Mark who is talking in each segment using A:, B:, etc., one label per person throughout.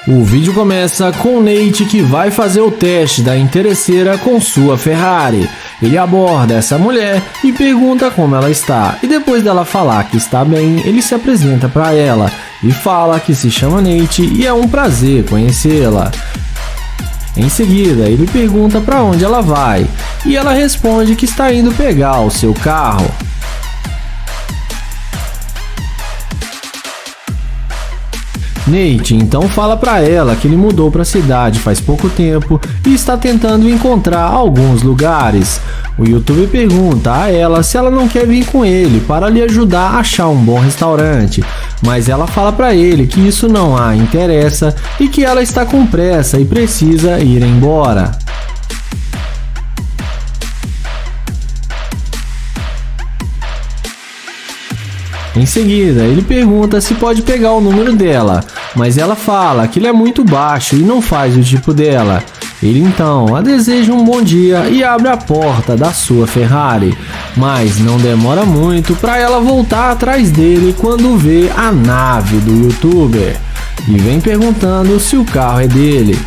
A: O vídeo começa com o Nate, que vai fazer o teste da interesseira com sua Ferrari. Ele aborda essa mulher e pergunta como ela está, e depois dela falar que está bem, ele se apresenta para ela e fala que se chama Nate e é um prazer conhecê-la. Em seguida, ele pergunta para onde ela vai e ela responde que está indo pegar o seu carro. Nate então fala para ela que ele mudou para a cidade faz pouco tempo e está tentando encontrar alguns lugares. O YouTuber pergunta a ela se ela não quer vir com ele para lhe ajudar a achar um bom restaurante, mas ela fala para ele que isso não a interessa e que ela está com pressa e precisa ir embora. Em seguida, ele pergunta se pode pegar o número dela, mas ela fala que ele é muito baixo e não faz o tipo dela. Ele então a deseja um bom dia e abre a porta da sua Ferrari, mas não demora muito para ela voltar atrás dele quando vê a nave do YouTuber e vem perguntando se o carro é dele.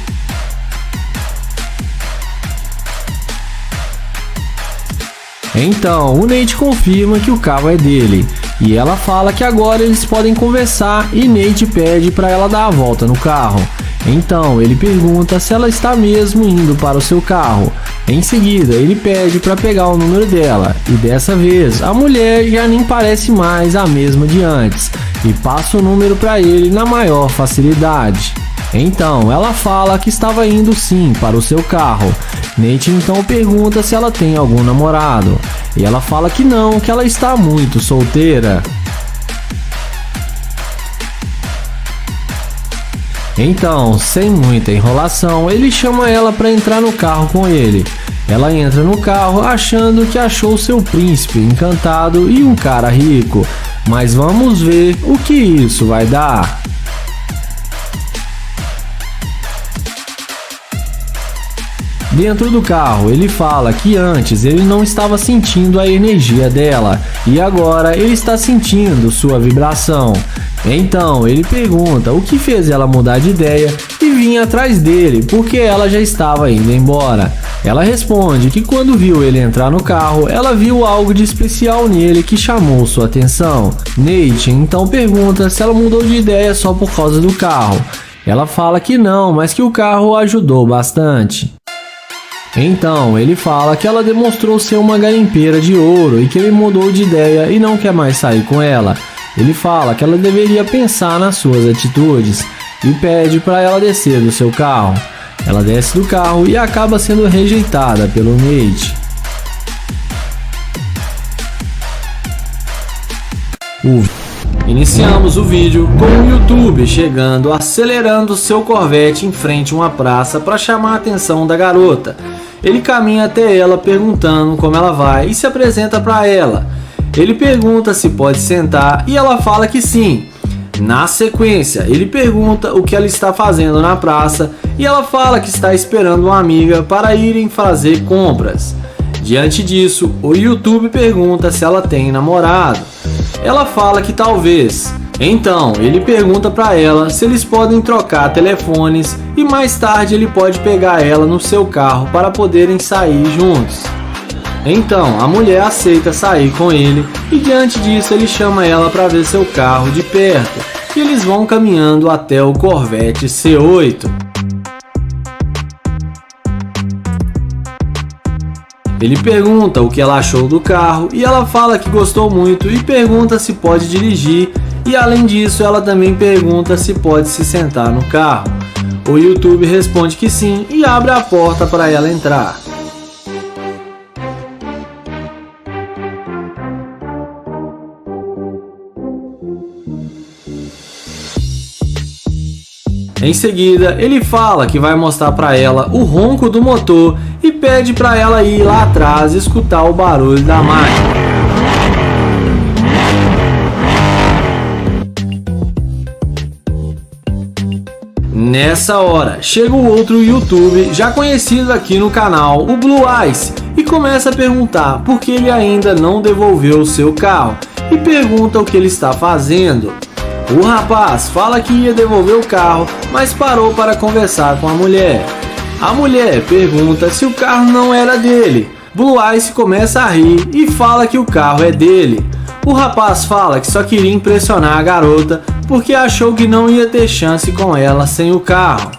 A: Então, o Nate confirma que o carro é dele e ela fala que agora eles podem conversar e Nate pede para ela dar a volta no carro. Então, ele pergunta se ela está mesmo indo para o seu carro. Em seguida, ele pede para pegar o número dela e dessa vez a mulher já nem parece mais a mesma de antes e passa o número para ele na maior facilidade. Então, ela fala que estava indo sim para o seu carro. Nate então pergunta se ela tem algum namorado e ela fala que não, que ela está muito solteira. Então, sem muita enrolação, ele chama ela para entrar no carro com ele. Ela entra no carro achando que achou seu príncipe encantado e um cara rico, mas vamos ver o que isso vai dar. Dentro do carro, ele fala que antes ele não estava sentindo a energia dela e agora ele está sentindo sua vibração. Então ele pergunta o que fez ela mudar de ideia e vir atrás dele porque ela já estava indo embora. Ela responde que quando viu ele entrar no carro, ela viu algo de especial nele que chamou sua atenção. Nate então pergunta se ela mudou de ideia só por causa do carro. Ela fala que não, mas que o carro ajudou bastante. Então, ele fala que ela demonstrou ser uma garimpeira de ouro e que ele mudou de ideia e não quer mais sair com ela. Ele fala que ela deveria pensar nas suas atitudes e pede para ela descer do seu carro. Ela desce do carro e acaba sendo rejeitada pelo Nate. Iniciamos o vídeo com o YouTube chegando acelerando seu Corvette em frente a uma praça para chamar a atenção da garota. Ele caminha até ela perguntando como ela vai e se apresenta para ela. Ele pergunta se pode sentar e ela fala que sim. Na sequência, ele pergunta o que ela está fazendo na praça e ela fala que está esperando uma amiga para irem fazer compras. Diante disso, o YouTube pergunta se ela tem namorado. Ela fala que talvez. Então, ele pergunta para ela se eles podem trocar telefones e mais tarde ele pode pegar ela no seu carro para poderem sair juntos. Então, a mulher aceita sair com ele e diante disso ele chama ela para ver seu carro de perto e eles vão caminhando até o Corvette C8. Ele pergunta o que ela achou do carro e ela fala que gostou muito e pergunta se pode dirigir e além disso ela também pergunta se pode se sentar no carro. O YouTube responde que sim e abre a porta para ela entrar. Em seguida, ele fala que vai mostrar para ela o ronco do motor e pede para ela ir lá atrás e escutar o barulho da máquina. Nessa hora, chega o outro YouTube já conhecido aqui no canal, o Blue Eyes, e começa a perguntar por que ele ainda não devolveu o seu carro e pergunta o que ele está fazendo. O rapaz fala que ia devolver o carro, mas parou para conversar com a mulher. A mulher pergunta se o carro não era dele. Blue Ice começa a rir e fala que o carro é dele. O rapaz fala que só queria impressionar a garota porque achou que não ia ter chance com ela sem o carro.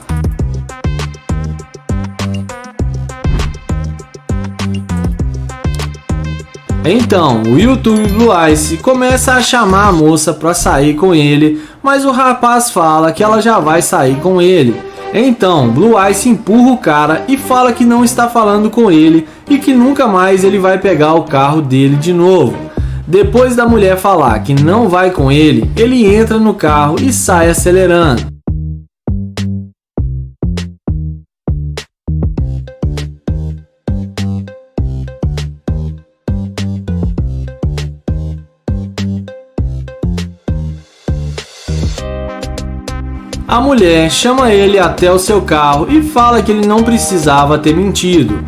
A: Então, o YouTube Blue Ice começa a chamar a moça para sair com ele, mas o rapaz fala que ela já vai sair com ele. Então, Blue Ice empurra o cara e fala que não está falando com ele e que nunca mais ele vai pegar o carro dele de novo. Depois da mulher falar que não vai com ele, ele entra no carro e sai acelerando. A mulher chama ele até o seu carro e fala que ele não precisava ter mentido.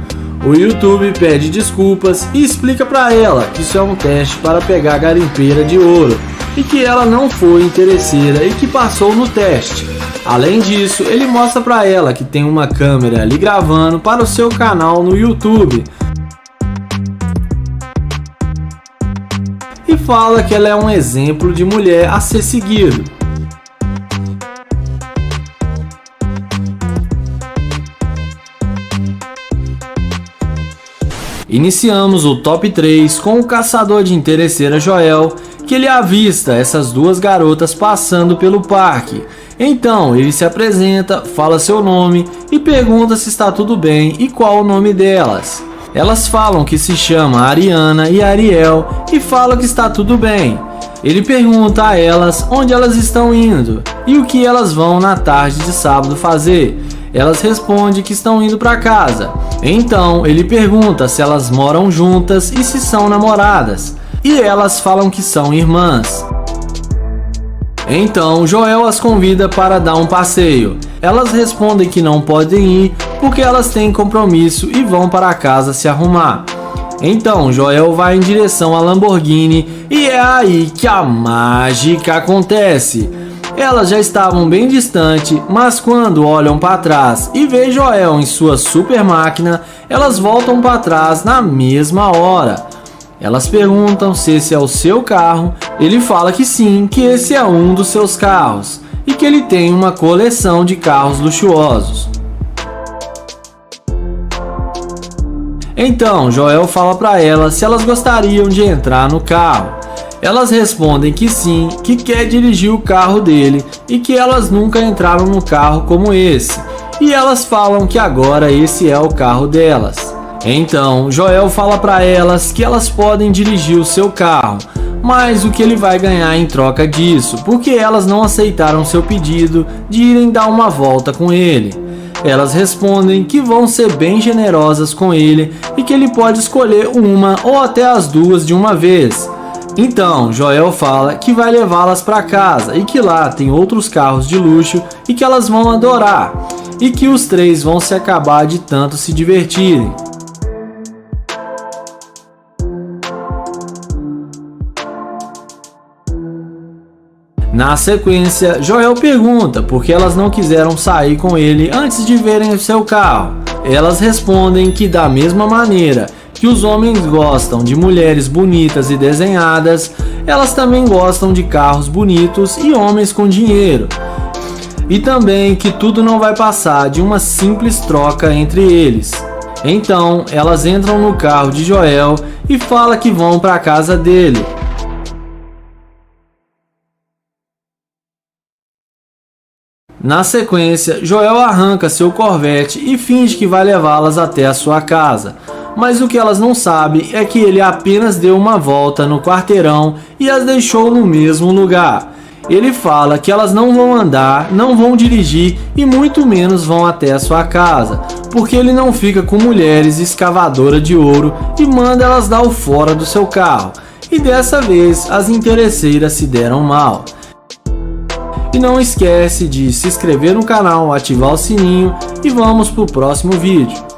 A: O YouTube pede desculpas e explica para ela que isso é um teste para pegar garimpeira de ouro e que ela não foi interesseira e que passou no teste. Além disso, ele mostra para ela que tem uma câmera ali gravando para o seu canal no YouTube e fala que ela é um exemplo de mulher a ser seguido. Iniciamos o top 3 com o caçador de interesseira Joel, que ele avista essas duas garotas passando pelo parque. Então ele se apresenta, fala seu nome e pergunta se está tudo bem e qual o nome delas. Elas falam que se chama Ariana e Ariel e falam que está tudo bem. Ele pergunta a elas onde elas estão indo e o que elas vão na tarde de sábado fazer. Elas respondem que estão indo para casa. Então ele pergunta se elas moram juntas e se são namoradas. E elas falam que são irmãs. Então Joel as convida para dar um passeio. Elas respondem que não podem ir porque elas têm compromisso e vão para casa se arrumar. Então Joel vai em direção à Lamborghini e é aí que a mágica acontece. Elas já estavam bem distante, mas quando olham para trás e vê Joel em sua super máquina, elas voltam para trás na mesma hora. Elas perguntam se esse é o seu carro, ele fala que sim, que esse é um dos seus carros e que ele tem uma coleção de carros luxuosos. Então Joel fala para elas se elas gostariam de entrar no carro. Elas respondem que sim, que quer dirigir o carro dele e que elas nunca entraram no carro como esse. E elas falam que agora esse é o carro delas. Então Joel fala para elas que elas podem dirigir o seu carro, mas o que ele vai ganhar em troca disso, porque elas não aceitaram seu pedido de irem dar uma volta com ele. Elas respondem que vão ser bem generosas com ele e que ele pode escolher uma ou até as duas de uma vez. Então Joel fala que vai levá-las para casa e que lá tem outros carros de luxo e que elas vão adorar e que os três vão se acabar de tanto se divertirem. Na sequência, Joel pergunta por que elas não quiseram sair com ele antes de verem o seu carro. Elas respondem que da mesma maneira que os homens gostam de mulheres bonitas e desenhadas, elas também gostam de carros bonitos e homens com dinheiro. E também que tudo não vai passar de uma simples troca entre eles. Então elas entram no carro de Joel e falam que vão para a casa dele. Na sequência, Joel arranca seu Corvette e finge que vai levá-las até a sua casa. Mas o que elas não sabem é que ele apenas deu uma volta no quarteirão e as deixou no mesmo lugar. Ele fala que elas não vão andar, não vão dirigir e muito menos vão até a sua casa, porque ele não fica com mulheres escavadoras de ouro e manda elas dar o fora do seu carro. E dessa vez as interesseiras se deram mal. E não esquece de se inscrever no canal, ativar o sininho e vamos para o próximo vídeo.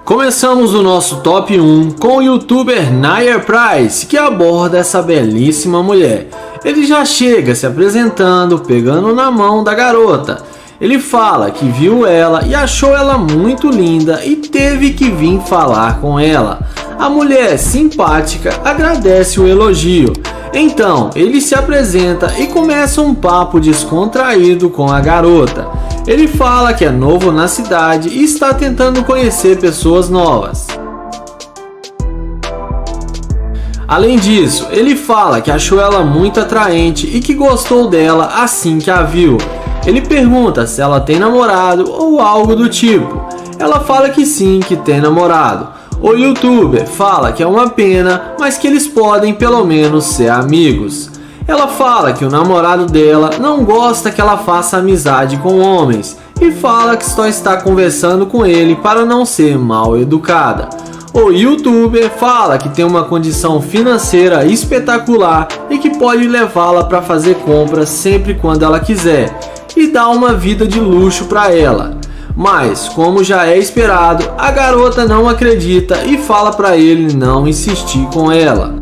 A: Começamos o nosso top 1 com o youtuber Naya Price, que aborda essa belíssima mulher. Ele já chega se apresentando, pegando na mão da garota. Ele fala que viu ela e achou ela muito linda e teve que vir falar com ela. A mulher simpática agradece o elogio. Então ele se apresenta e começa um papo descontraído com a garota. Ele fala que é novo na cidade e está tentando conhecer pessoas novas. Além disso, ele fala que achou ela muito atraente e que gostou dela assim que a viu. Ele pergunta se ela tem namorado ou algo do tipo. Ela fala que sim, que tem namorado. O youtuber fala que é uma pena, mas que eles podem pelo menos ser amigos. Ela fala que o namorado dela não gosta que ela faça amizade com homens e fala que só está conversando com ele para não ser mal educada. O youtuber fala que tem uma condição financeira espetacular e que pode levá-la para fazer compras sempre quando ela quiser e dá uma vida de luxo para ela. Mas, como já é esperado, a garota não acredita e fala para ele não insistir com ela.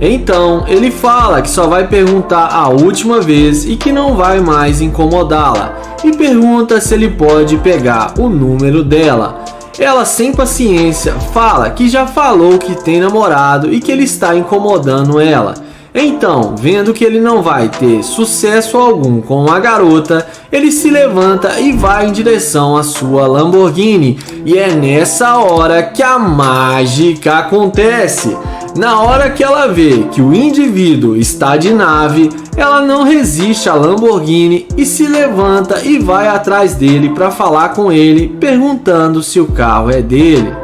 A: Então, ele fala que só vai perguntar a última vez e que não vai mais incomodá-la, e pergunta se ele pode pegar o número dela. Ela, sem paciência, fala que já falou que tem namorado e que ele está incomodando ela. Então, vendo que ele não vai ter sucesso algum com a garota, ele se levanta e vai em direção à sua Lamborghini. E é nessa hora que a mágica acontece. Na hora que ela vê que o indivíduo está de nave, ela não resiste à Lamborghini e se levanta e vai atrás dele para falar com ele, perguntando se o carro é dele.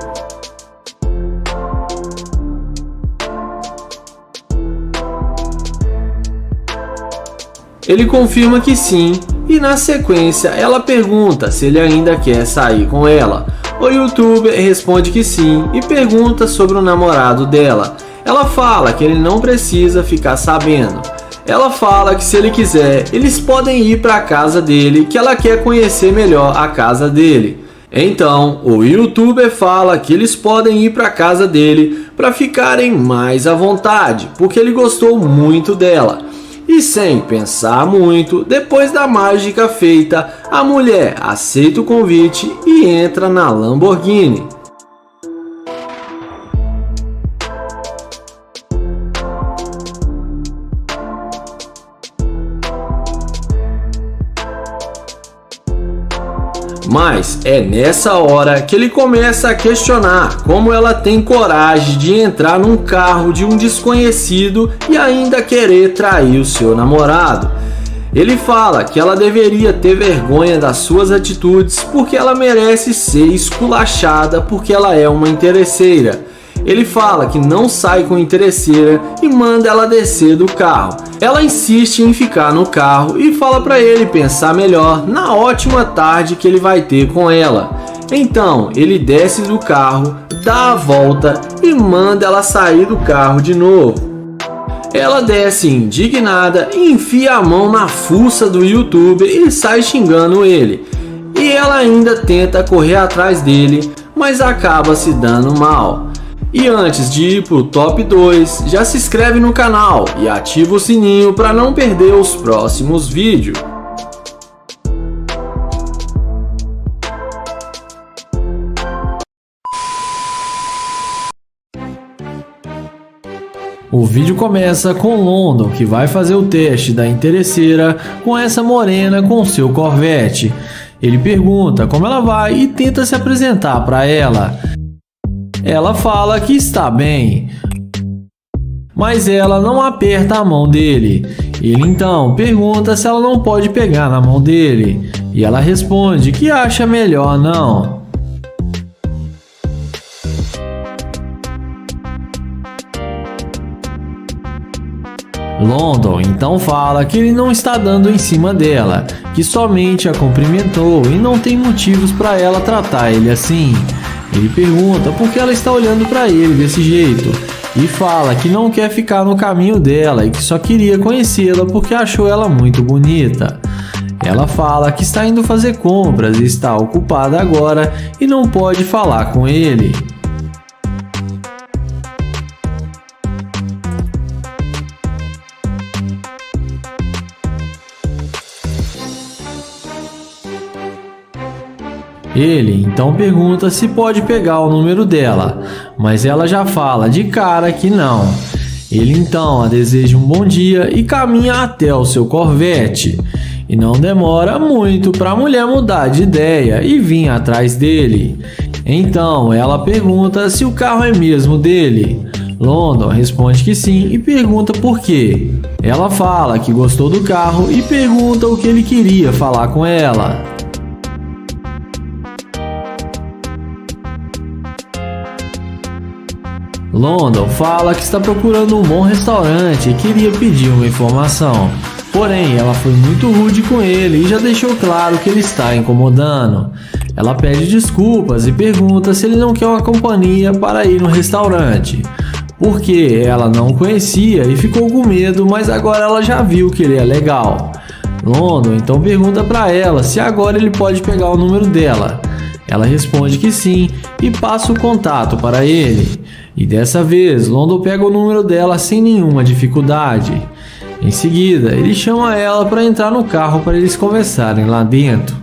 A: Ele confirma que sim, e na sequência ela pergunta se ele ainda quer sair com ela. O youtuber responde que sim e pergunta sobre o namorado dela. Ela fala que ele não precisa ficar sabendo. Ela fala que se ele quiser, eles podem ir para a casa dele, que ela quer conhecer melhor a casa dele. Então, o youtuber fala que eles podem ir para a casa dele para ficarem mais à vontade, porque ele gostou muito dela. E sem pensar muito, depois da mágica feita, a mulher aceita o convite e entra na Lamborghini. Mas é nessa hora que ele começa a questionar como ela tem coragem de entrar num carro de um desconhecido e ainda querer trair o seu namorado. Ele fala que ela deveria ter vergonha das suas atitudes porque ela merece ser esculachada porque ela é uma interesseira. Ele fala que não sai com interesseira e manda ela descer do carro. Ela insiste em ficar no carro e fala para ele pensar melhor na ótima tarde que ele vai ter com ela. Então ele desce do carro, dá a volta e manda ela sair do carro de novo. Ela desce indignada e enfia a mão na fuça do youtuber e sai xingando ele. E ela ainda tenta correr atrás dele, mas acaba se dando mal. E antes de ir pro top 2, já se inscreve no canal e ativa o sininho para não perder os próximos vídeos. O vídeo começa com London, que vai fazer o teste da interesseira com essa morena com seu Corvette. Ele pergunta como ela vai e tenta se apresentar para ela. Ela fala que está bem, mas ela não aperta a mão dele. Ele então pergunta se ela não pode pegar na mão dele, e ela responde que acha melhor não. London então fala que ele não está dando em cima dela, que somente a cumprimentou e não tem motivos para ela tratar ele assim. Ele pergunta por que ela está olhando para ele desse jeito e fala que não quer ficar no caminho dela e que só queria conhecê-la porque achou ela muito bonita. Ela fala que está indo fazer compras e está ocupada agora e não pode falar com ele. Ele então pergunta se pode pegar o número dela, mas ela já fala de cara que não. Ele então a deseja um bom dia e caminha até o seu Corvette. E não demora muito para a mulher mudar de ideia e vir atrás dele. Então ela pergunta se o carro é mesmo dele. London responde que sim e pergunta por quê. Ela fala que gostou do carro e pergunta o que ele queria falar com ela. London fala que está procurando um bom restaurante e queria pedir uma informação. Porém, ela foi muito rude com ele e já deixou claro que ele está incomodando. Ela pede desculpas e pergunta se ele não quer uma companhia para ir no restaurante, porque ela não o conhecia e ficou com medo, mas agora ela já viu que ele é legal. London então pergunta para ela se agora ele pode pegar o número dela. Ela responde que sim e passa o contato para ele. E dessa vez, London pega o número dela sem nenhuma dificuldade. Em seguida, ele chama ela para entrar no carro para eles conversarem lá dentro.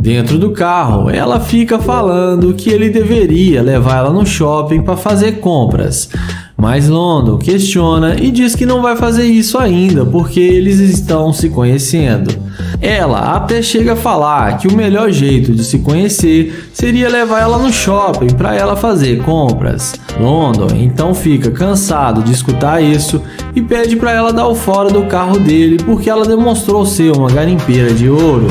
A: Dentro do carro, ela fica falando que ele deveria levar ela no shopping para fazer compras. Mas London questiona e diz que não vai fazer isso ainda porque eles estão se conhecendo. Ela até chega a falar que o melhor jeito de se conhecer seria levar ela no shopping para ela fazer compras. London então fica cansado de escutar isso e pede para ela dar o fora do carro dele porque ela demonstrou ser uma garimpeira de ouro.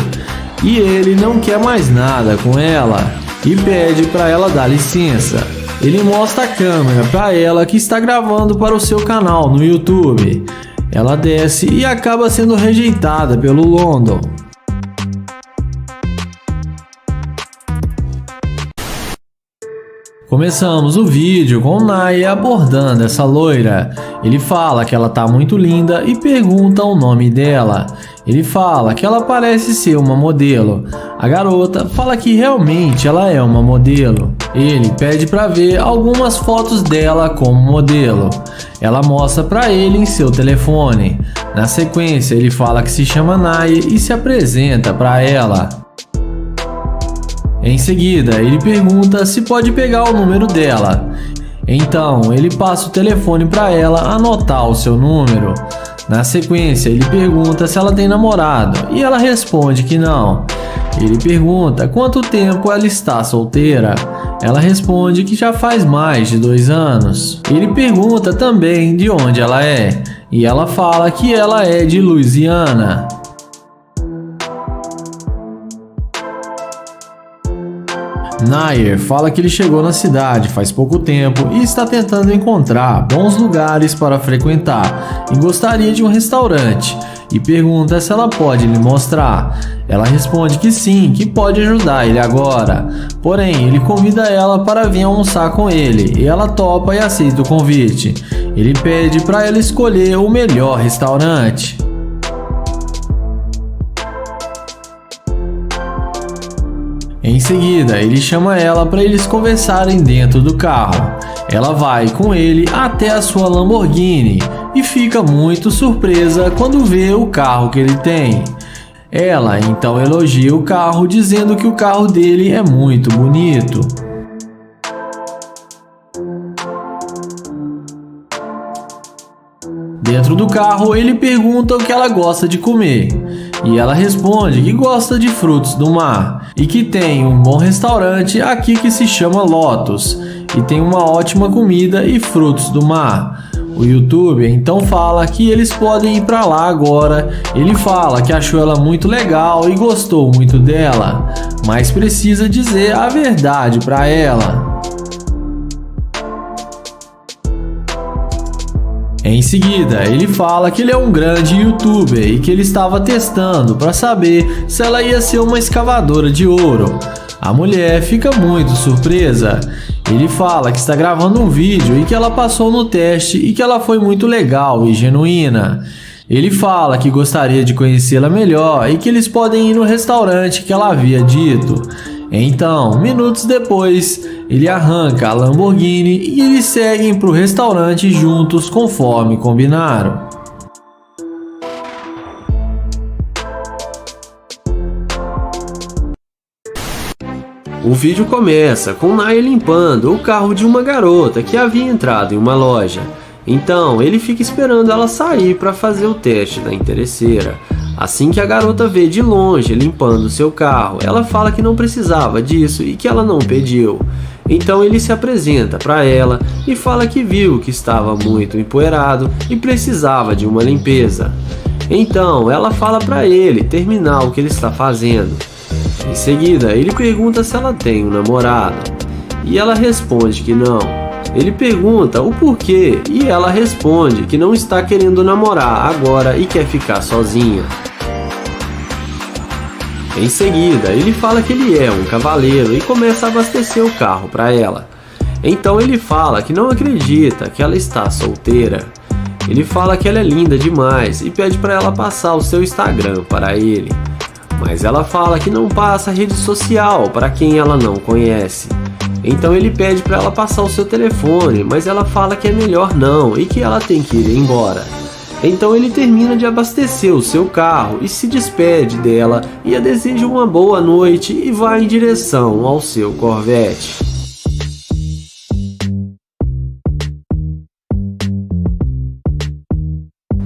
A: E ele não quer mais nada com ela e pede para ela dar licença. Ele mostra a câmera para ela que está gravando para o seu canal no YouTube. Ela desce e acaba sendo rejeitada pelo London. Começamos o vídeo com Naya abordando essa loira. Ele fala que ela tá muito linda e pergunta o nome dela. Ele fala que ela parece ser uma modelo. A garota fala que realmente ela é uma modelo. Ele pede para ver algumas fotos dela como modelo. Ela mostra para ele em seu telefone. Na sequência, ele fala que se chama Naya e se apresenta para ela. Em seguida, ele pergunta se pode pegar o número dela. Então, ele passa o telefone para ela anotar o seu número. Na sequência, ele pergunta se ela tem namorado e ela responde que não. Ele pergunta quanto tempo ela está solteira. Ela responde que já faz mais de 2 anos. Ele pergunta também de onde ela é e ela fala que ela é de Louisiana. Nair fala que ele chegou na cidade faz pouco tempo e está tentando encontrar bons lugares para frequentar e gostaria de um restaurante e pergunta se ela pode lhe mostrar. Ela responde que sim, que pode ajudar ele agora. Porém, ele convida ela para vir almoçar com ele e ela topa e aceita o convite. Ele pede para ela escolher o melhor restaurante. Em seguida, ele chama ela para eles conversarem dentro do carro. Ela vai com ele até a sua Lamborghini e fica muito surpresa quando vê o carro que ele tem. Ela então elogia o carro, dizendo que o carro dele é muito bonito. Dentro do carro, ele pergunta o que ela gosta de comer. E ela responde que gosta de frutos do mar e que tem um bom restaurante aqui que se chama Lotus e tem uma ótima comida e frutos do mar. O youtuber então fala que eles podem ir para lá agora. Ele fala que achou ela muito legal e gostou muito dela, mas precisa dizer a verdade para ela. Em seguida, ele fala que ele é um grande youtuber e que ele estava testando para saber se ela ia ser uma escavadora de ouro. A mulher fica muito surpresa. Ele fala que está gravando um vídeo e que ela passou no teste e que ela foi muito legal e genuína. Ele fala que gostaria de conhecê-la melhor e que eles podem ir no restaurante que ela havia dito. Então, minutos depois, ele arranca a Lamborghini e eles seguem para o restaurante juntos conforme combinaram. O vídeo começa com Nate limpando o carro de uma garota que havia entrado em uma loja. Então ele fica esperando ela sair para fazer o teste da interesseira. Assim que a garota vê de longe limpando seu carro, ela fala que não precisava disso e que ela não pediu. Então ele se apresenta para ela e fala que viu que estava muito empoeirado e precisava de uma limpeza. Então ela fala para ele terminar o que ele está fazendo. Em seguida, ele pergunta se ela tem um namorado, e ela responde que não. Ele pergunta o porquê, e ela responde que não está querendo namorar agora e quer ficar sozinha. Em seguida, ele fala que ele é um cavalheiro e começa a abastecer o carro para ela. Então ele fala que não acredita que ela está solteira. Ele fala que ela é linda demais e pede para ela passar o seu Instagram para ele. Mas ela fala que não passa rede social para quem ela não conhece. Então ele pede para ela passar o seu telefone, mas ela fala que é melhor não e que ela tem que ir embora. Então ele termina de abastecer o seu carro e se despede dela e a deseja uma boa noite e vai em direção ao seu Corvette.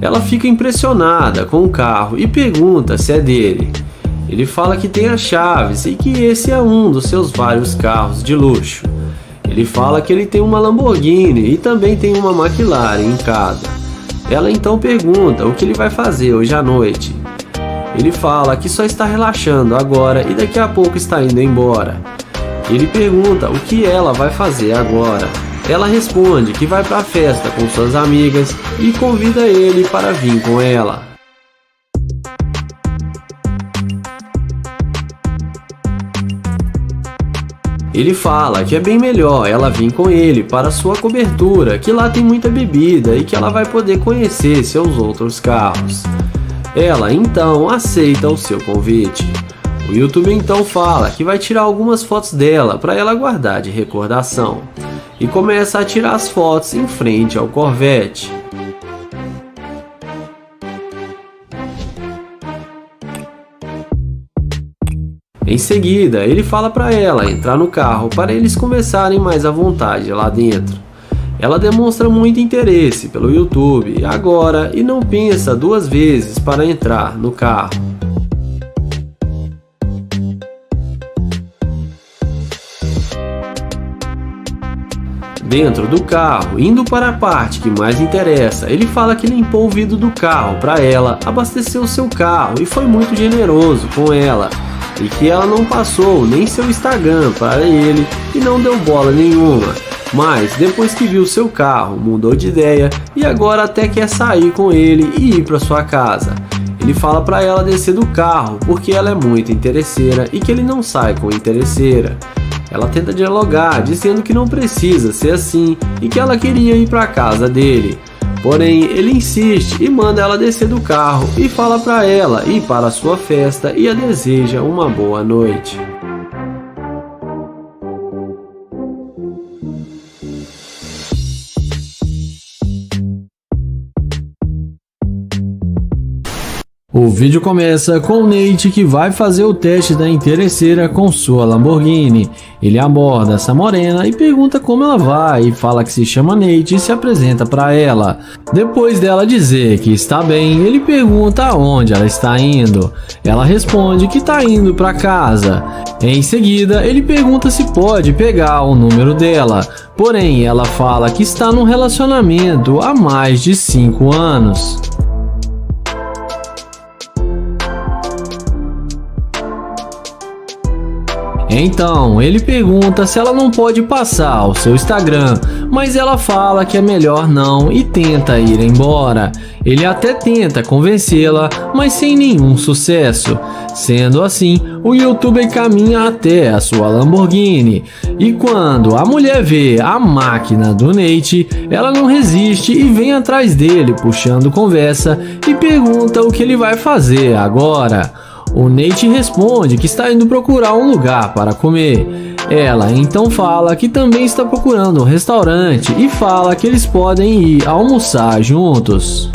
A: Ela fica impressionada com o carro e pergunta se é dele. Ele fala que tem as chaves e que esse é um dos seus vários carros de luxo. Ele fala que ele tem uma Lamborghini e também tem uma McLaren em casa. Ela então pergunta o que ele vai fazer hoje à noite. Ele fala que só está relaxando agora e daqui a pouco está indo embora. Ele pergunta o que ela vai fazer agora. Ela responde que vai para a festa com suas amigas e convida ele para vir com ela. Ele fala que é bem melhor ela vir com ele para sua cobertura, que lá tem muita bebida e que ela vai poder conhecer seus outros carros. Ela então aceita o seu convite. O YouTube então fala que vai tirar algumas fotos dela para ela guardar de recordação. E começa a tirar as fotos em frente ao Corvette. Em seguida, ele fala para ela entrar no carro para eles conversarem mais à vontade lá dentro. Ela demonstra muito interesse pelo YouTube agora e não pensa duas vezes para entrar no carro. Dentro do carro, indo para a parte que mais interessa, ele fala que limpou o vidro do carro para ela, abasteceu o seu carro e foi muito generoso com ela. E que ela não passou nem seu Instagram para ele e não deu bola nenhuma. Mas depois que viu seu carro, mudou de ideia e agora até quer sair com ele e ir para sua casa. Ele fala para ela descer do carro porque ela é muito interesseira e que ele não sai com interesseira. Ela tenta dialogar, dizendo que não precisa ser assim e que ela queria ir para a casa dele. Porém, ele insiste e manda ela descer do carro e fala para ela ir para a sua festa e a deseja uma boa noite. O vídeo começa com o Nate que vai fazer o teste da interesseira com sua Lamborghini. Ele aborda essa morena e pergunta como ela vai e fala que se chama Nate e se apresenta para ela. Depois dela dizer que está bem, ele pergunta aonde ela está indo. Ela responde que está indo para casa. Em seguida, ele pergunta se pode pegar o número dela. Porém, ela fala que está num relacionamento há mais de 5 anos. Então, ele pergunta se ela não pode passar o seu Instagram, mas ela fala que é melhor não e tenta ir embora. Ele até tenta convencê-la, mas sem nenhum sucesso. Sendo assim, o youtuber caminha até a sua Lamborghini. E quando a mulher vê a máquina do Nate, ela não resiste e vem atrás dele puxando conversa e pergunta o que ele vai fazer agora. O Nate responde que está indo procurar um lugar para comer. Ela então fala que também está procurando um restaurante e fala que eles podem ir almoçar juntos.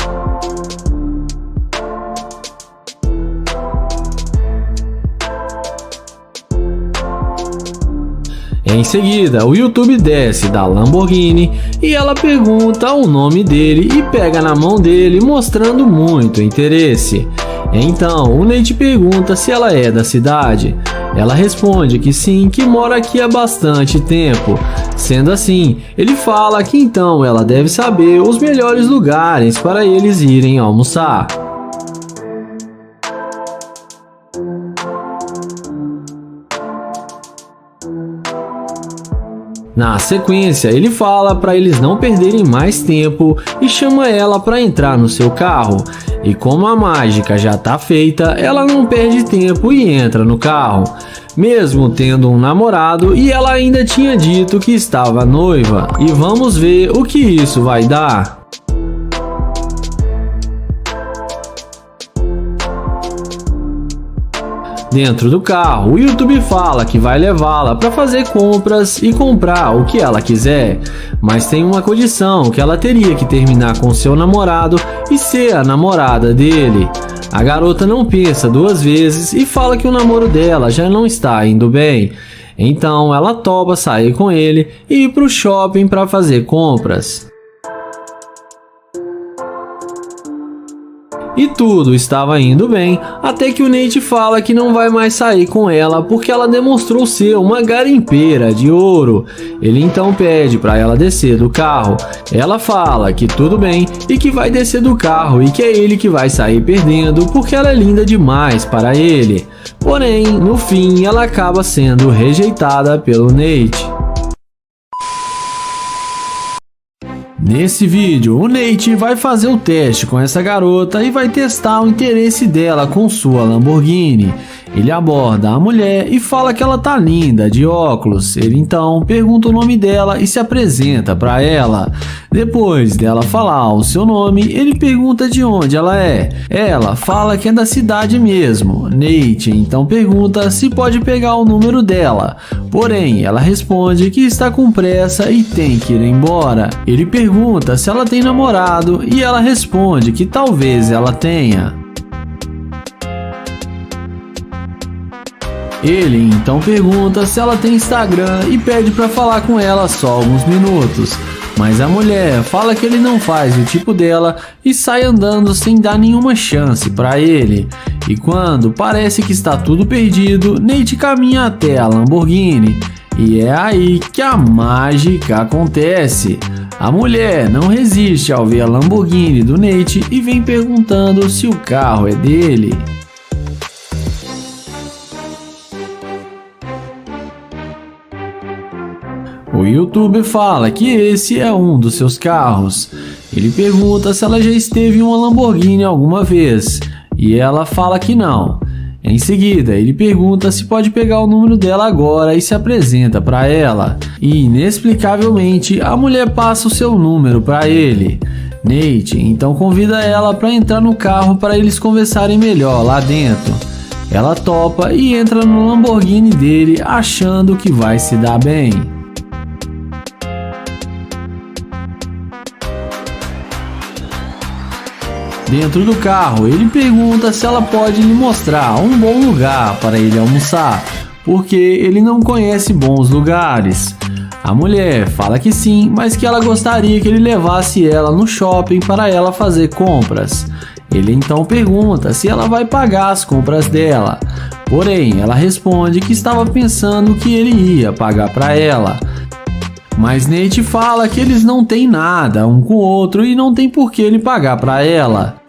A: Em seguida, o YouTube desce da Lamborghini e ela pergunta o nome dele e pega na mão dele, mostrando muito interesse. Então, o Nate pergunta se ela é da cidade. Ela responde que sim, que mora aqui há bastante tempo. Sendo assim, ele fala que então ela deve saber os melhores lugares para eles irem almoçar. Na sequência, ele fala para eles não perderem mais tempo e chama ela para entrar no seu carro. E como a mágica já está feita, ela não perde tempo e entra no carro, mesmo tendo um namorado, e ela ainda tinha dito que estava noiva. E vamos ver o que isso vai dar. Dentro do carro, o YouTube fala que vai levá-la para fazer compras e comprar o que ela quiser, mas tem uma condição, que ela teria que terminar com seu namorado e ser a namorada dele. A garota não pensa duas vezes e fala que o namoro dela já não está indo bem. Então ela topa sair com ele e ir para o shopping para fazer compras. E tudo estava indo bem, até que o Nate fala que não vai mais sair com ela porque ela demonstrou ser uma garimpeira de ouro. Ele então pede para ela descer do carro. Ela fala que tudo bem e que vai descer do carro e que é ele que vai sair perdendo porque ela é linda demais para ele. Porém, no fim, ela acaba sendo rejeitada pelo Nate. Nesse vídeo, o Nate vai fazer o teste com essa garota e vai testar o interesse dela com sua Lamborghini. Ele aborda a mulher e fala que ela tá linda, de óculos. Ele então pergunta o nome dela e se apresenta para ela. Depois dela falar o seu nome, ele pergunta de onde ela é. Ela fala que é da cidade mesmo. Nate então pergunta se pode pegar o número dela. Porém, ela responde que está com pressa e tem que ir embora. Ele pergunta se ela tem namorado e ela responde que talvez ela tenha. Ele então pergunta se ela tem Instagram e pede para falar com ela só alguns minutos. Mas a mulher fala que ele não faz o tipo dela e sai andando sem dar nenhuma chance para ele. E quando parece que está tudo perdido, Nate caminha até a Lamborghini. E é aí que a mágica acontece. A mulher não resiste ao ver a Lamborghini do Nate e vem perguntando se o carro é dele. O YouTube fala que esse é um dos seus carros. Ele pergunta se ela já esteve em uma Lamborghini alguma vez, e ela fala que não. Em seguida, ele pergunta se pode pegar o número dela agora e se apresenta para ela. E, inexplicavelmente, a mulher passa o seu número para ele. Nate então convida ela para entrar no carro para eles conversarem melhor lá dentro. Ela topa e entra no Lamborghini dele, achando que vai se dar bem. Dentro do carro, ele pergunta se ela pode lhe mostrar um bom lugar para ele almoçar, porque ele não conhece bons lugares. A mulher fala que sim, mas que ela gostaria que ele levasse ela no shopping para ela fazer compras. Ele então pergunta se ela vai pagar as compras dela. Porém, ela responde que estava pensando que ele ia pagar para ela. Mas Nate fala que eles não têm nada um com o outro e não tem por que ele pagar para ela.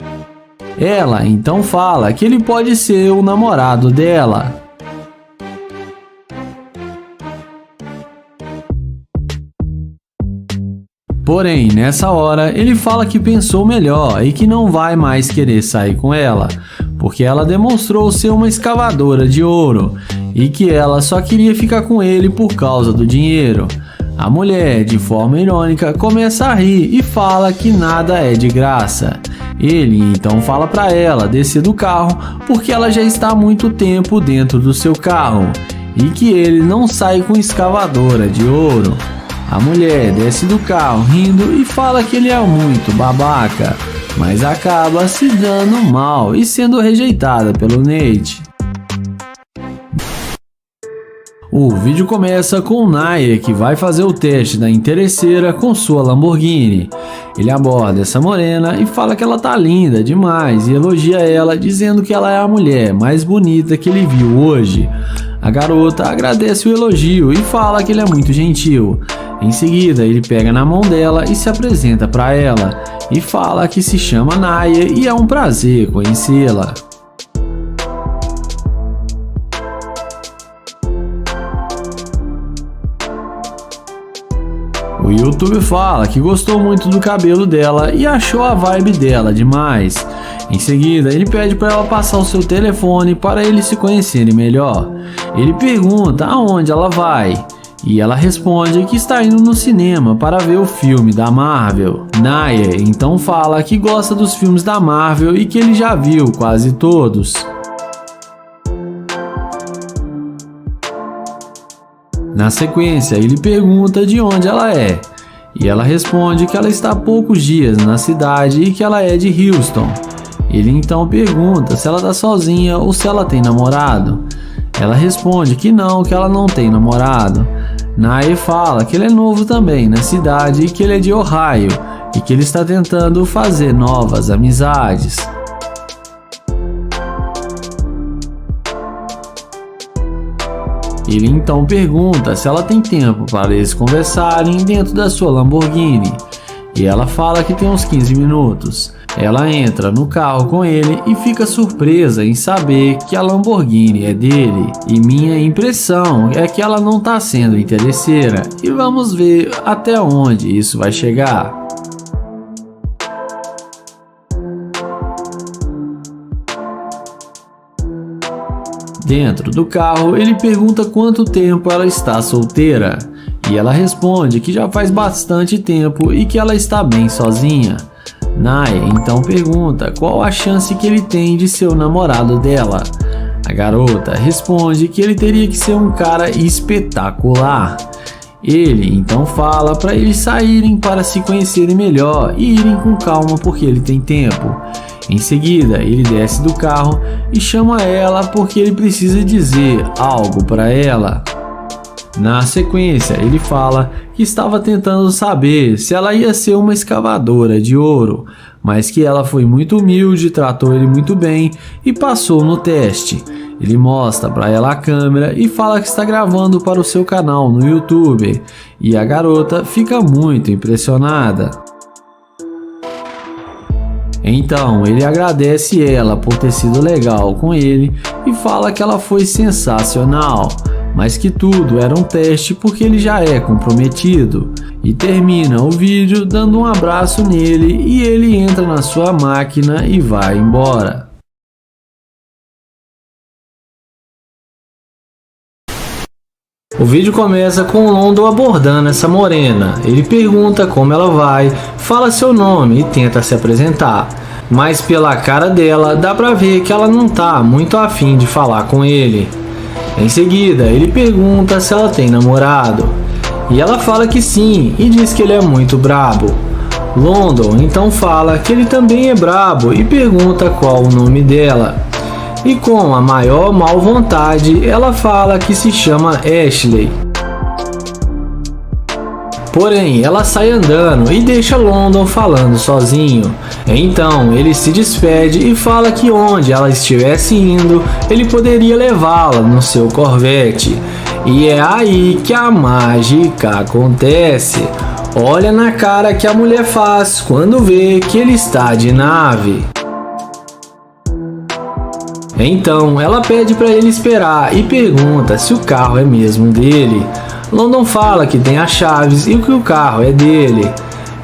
A: Ela então fala que ele pode ser o namorado dela. Porém, nessa hora, ele fala que pensou melhor e que não vai mais querer sair com ela, porque ela demonstrou ser uma escavadora de ouro e que ela só queria ficar com ele por causa do dinheiro. A mulher, de forma irônica, começa a rir e fala que nada é de graça. Ele então fala para ela descer do carro porque ela já está há muito tempo dentro do seu carro e que ele não sai com escavadora de ouro. A mulher desce do carro rindo e fala que ele é muito babaca, mas acaba se dando mal e sendo rejeitada pelo Nate. O vídeo começa com Naya, que vai fazer o teste da interesseira com sua Lamborghini. Ele aborda essa morena e fala que ela tá linda demais e elogia ela, dizendo que ela é a mulher mais bonita que ele viu hoje. A garota agradece o elogio e fala que ele é muito gentil. Em seguida, ele pega na mão dela e se apresenta para ela e fala que se chama Naya e é um prazer conhecê-la. O YouTube fala que gostou muito do cabelo dela e achou a vibe dela demais. Em seguida, ele pede para ela passar o seu telefone para eles se conhecerem melhor. Ele pergunta aonde ela vai e ela responde que está indo no cinema para ver o filme da Marvel. Naya então fala que gosta dos filmes da Marvel e que ele já viu quase todos. Na sequência, ele pergunta de onde ela é, e ela responde que ela está há poucos dias na cidade e que ela é de Houston. Ele então pergunta se ela está sozinha ou se ela tem namorado. Ela responde que ela não tem namorado. Naya fala que ele é novo também na cidade e que ele é de Ohio, e que ele está tentando fazer novas amizades. Ele então pergunta se ela tem tempo para eles conversarem dentro da sua Lamborghini, e ela fala que tem uns 15 minutos. Ela entra no carro com ele e fica surpresa em saber que a Lamborghini é dele, e minha impressão é que ela não está sendo interesseira, e vamos ver até onde isso vai chegar. Dentro do carro, ele pergunta quanto tempo ela está solteira, e ela responde que já faz bastante tempo e que ela está bem sozinha. Naya então pergunta qual a chance que ele tem de ser o namorado dela. A garota responde que ele teria que ser um cara espetacular. Ele então fala para eles saírem para se conhecerem melhor e irem com calma porque ele tem tempo. Em seguida, ele desce do carro e chama ela porque ele precisa dizer algo para ela. Na sequência, ele fala que estava tentando saber se ela ia ser uma escavadora de ouro, mas que ela foi muito humilde, tratou ele muito bem e passou no teste. Ele mostra para ela a câmera e fala que está gravando para o seu canal no YouTube, e a garota fica muito impressionada. Então ele agradece ela por ter sido legal com ele e fala que ela foi sensacional, mas que tudo era um teste porque ele já é comprometido, e termina o vídeo dando um abraço nele e ele entra na sua máquina e vai embora. O vídeo começa com o London abordando essa morena. Ele pergunta como ela vai, fala seu nome e tenta se apresentar, mas pela cara dela dá pra ver que ela não tá muito afim de falar com ele. Em seguida, ele pergunta se ela tem namorado, e ela fala que sim e diz que ele é muito brabo. London então fala que ele também é brabo e pergunta qual o nome dela. E com a maior mal vontade, ela fala que se chama Ashley. Porém, ela sai andando e deixa London falando sozinho. Então, ele se despede e fala que onde ela estivesse indo, ele poderia levá-la no seu Corvette. E é aí que a mágica acontece. Olha na cara que a mulher faz quando vê que ele está de nave. Então ela pede para ele esperar e pergunta se o carro é mesmo dele. London fala que tem as chaves e que o carro é dele.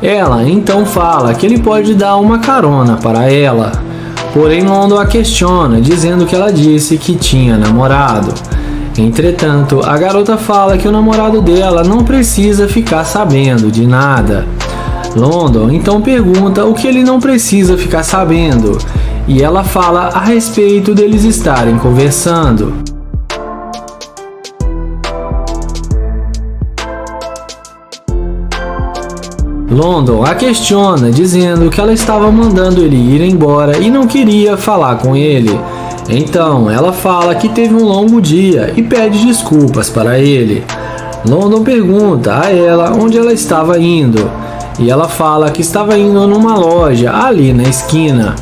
A: Ela então fala que ele pode dar uma carona para ela. Porém London a questiona, dizendo que ela disse que tinha namorado. Entretanto, a garota fala que o namorado dela não precisa ficar sabendo de nada. London então pergunta o que ele não precisa ficar sabendo, e ela fala a respeito deles estarem conversando. London a questiona, dizendo que ela estava mandando ele ir embora e não queria falar com ele. Então ela fala que teve um longo dia e pede desculpas para ele. London pergunta a ela onde ela estava indo e ela fala que estava indo numa loja ali na esquina.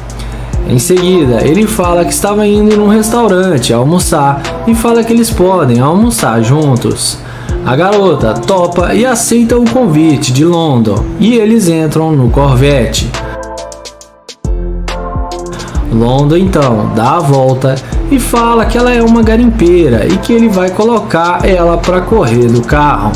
A: Em seguida, ele fala que estava indo num restaurante almoçar e fala que eles podem almoçar juntos. A garota topa e aceita o convite de London e eles entram no Corvette. London então dá a volta e fala que ela é uma garimpeira e que ele vai colocar ela para correr do carro.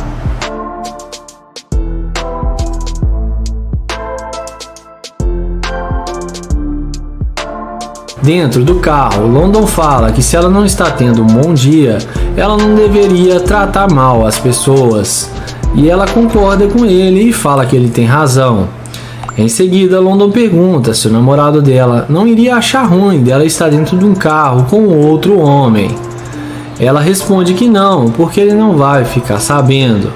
A: Dentro do carro, London fala que se ela não está tendo um bom dia, ela não deveria tratar mal as pessoas. E ela concorda com ele e fala que ele tem razão. Em seguida, London pergunta se o namorado dela não iria achar ruim dela estar dentro de um carro com outro homem. Ela responde que não, porque ele não vai ficar sabendo.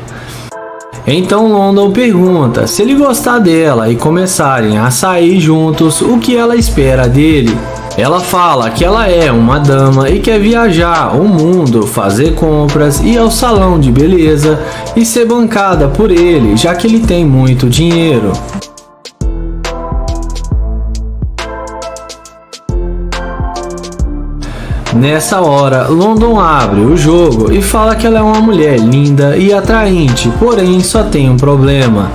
A: Então London pergunta se ele gostar dela e começarem a sair juntos, o que ela espera dele. Ela fala que ela é uma dama e quer viajar o mundo, fazer compras, ir ao salão de beleza e ser bancada por ele, já que ele tem muito dinheiro. Nessa hora, London abre o jogo e fala que ela é uma mulher linda e atraente, porém só tem um problema,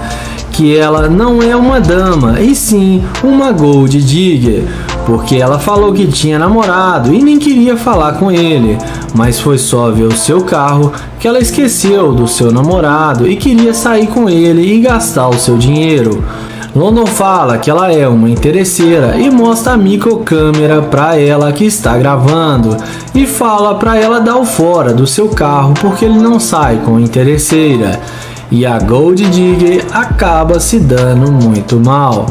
A: que ela não é uma dama, e sim uma gold digger, porque ela falou que tinha namorado e nem queria falar com ele, mas foi só ver o seu carro que ela esqueceu do seu namorado e queria sair com ele e gastar o seu dinheiro. London fala que ela é uma interesseira e mostra a microcâmera para ela que está gravando e fala para ela dar o fora do seu carro porque ele não sai com interesseira. E a Gold Digger acaba se dando muito mal.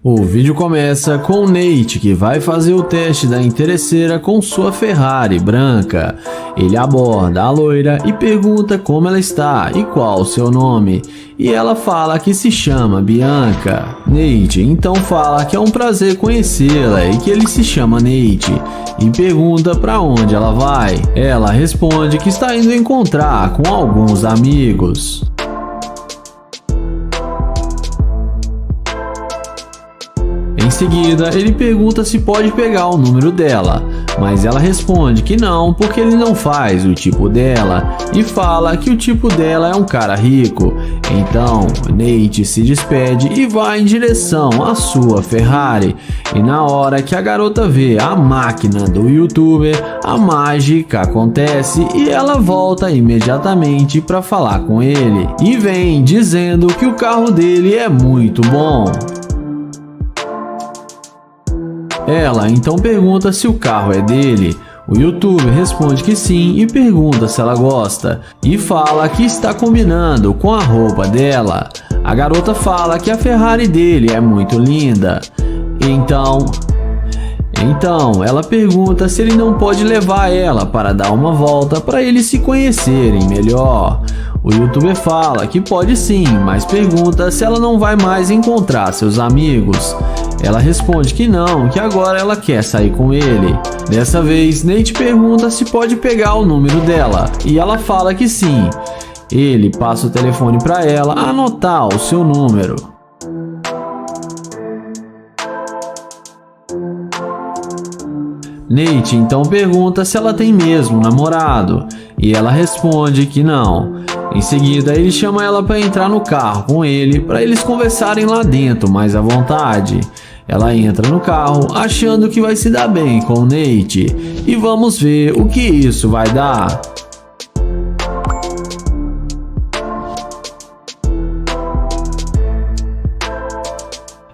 A: O vídeo começa com Nate, que vai fazer o teste da interesseira com sua Ferrari branca. Ele aborda a loira e pergunta como ela está e qual o seu nome. E ela fala que se chama Bianca. Nate então fala que é um prazer conhecê-la e que ele se chama Nate. E pergunta para onde ela vai. Ela responde que está indo encontrar com alguns amigos. Em seguida, ele pergunta se pode pegar o número dela, mas ela responde que não, porque ele não faz o tipo dela e fala que o tipo dela é um cara rico. Então, Nate se despede e vai em direção à sua Ferrari. E na hora que a garota vê a máquina do youtuber, a mágica acontece e ela volta imediatamente para falar com ele. E vem dizendo que o carro dele é muito bom. Ela então pergunta se o carro é dele. O youtuber responde que sim e pergunta se ela gosta e fala que está combinando com a roupa dela. A garota fala que a Ferrari dele é muito linda. Então ela pergunta se ele não pode levar ela para dar uma volta para eles se conhecerem melhor. O youtuber fala que pode sim, mas pergunta se ela não vai mais encontrar seus amigos. Ela responde que não, que agora ela quer sair com ele. Dessa vez, Nate pergunta se pode pegar o número dela e ela fala que sim. Ele passa o telefone para ela anotar o seu número. Nate então pergunta se ela tem mesmo um namorado e ela responde que não. Em seguida, ele chama ela para entrar no carro com ele para eles conversarem lá dentro mais à vontade. Ela entra no carro achando que vai se dar bem com o Nate e vamos ver o que isso vai dar.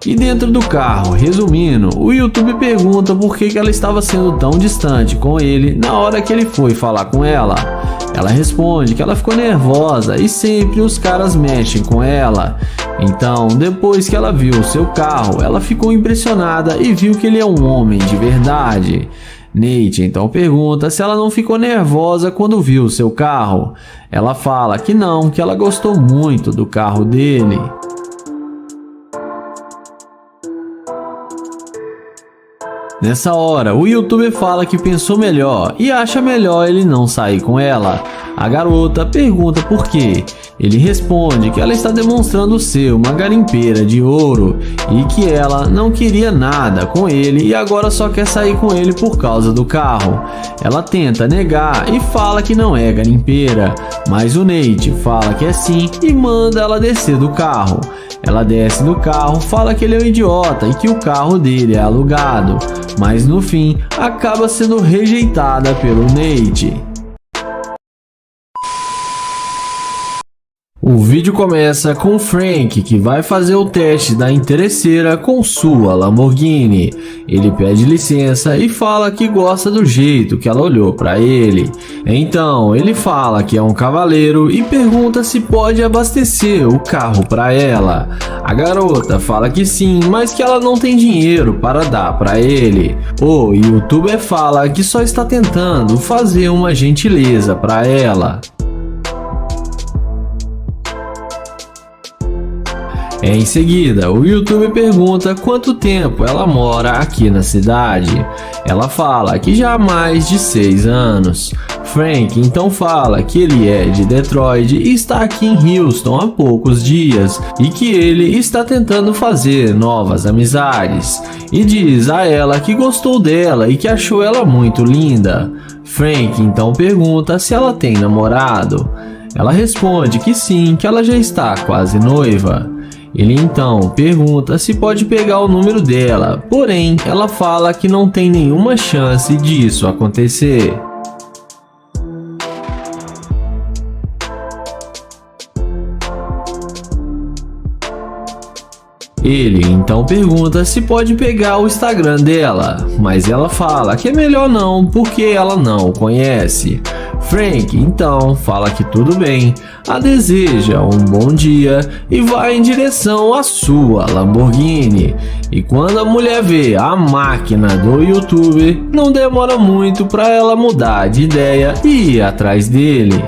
A: E dentro do carro, resumindo, o YouTube pergunta por que ela estava sendo tão distante com ele na hora que ele foi falar com ela. Ela responde que ela ficou nervosa e sempre os caras mexem com ela. Então, depois que ela viu o seu carro, ela ficou impressionada e viu que ele é um homem de verdade. Nate então pergunta se ela não ficou nervosa quando viu seu carro. Ela fala que não, que ela gostou muito do carro dele. Nessa hora, o youtuber fala que pensou melhor e acha melhor ele não sair com ela. A garota pergunta por quê. Ele responde que ela está demonstrando ser uma garimpeira de ouro e que ela não queria nada com ele e agora só quer sair com ele por causa do carro. Ela tenta negar e fala que não é garimpeira, mas o Nate fala que é sim e manda ela descer do carro. Ela desce do carro, fala que ele é um idiota e que o carro dele é alugado, mas no fim acaba sendo rejeitada pelo Nate. O vídeo começa com Frank, que vai fazer o teste da interesseira com sua Lamborghini. Ele pede licença e fala que gosta do jeito que ela olhou para ele. Então ele fala que é um cavaleiro e pergunta se pode abastecer o carro para ela. A garota fala que sim, mas que ela não tem dinheiro para dar para ele. O youtuber fala que só está tentando fazer uma gentileza para ela. Em seguida, o youtuber pergunta quanto tempo ela mora aqui na cidade. Ela fala que já há mais de 6 anos. Frank então fala que ele é de Detroit e está aqui em Houston há poucos dias e que ele está tentando fazer novas amizades. E diz a ela que gostou dela e que achou ela muito linda. Frank então pergunta se ela tem namorado. Ela responde que sim, que ela já está quase noiva. Ele então pergunta se pode pegar o número dela, porém ela fala que não tem nenhuma chance disso acontecer. Ele então pergunta se pode pegar o Instagram dela, mas ela fala que é melhor não, porque ela não o conhece. Frank então fala que tudo bem, a deseja um bom dia e vai em direção à sua Lamborghini. E quando a mulher vê a máquina do youtuber, não demora muito para ela mudar de ideia e ir atrás dele.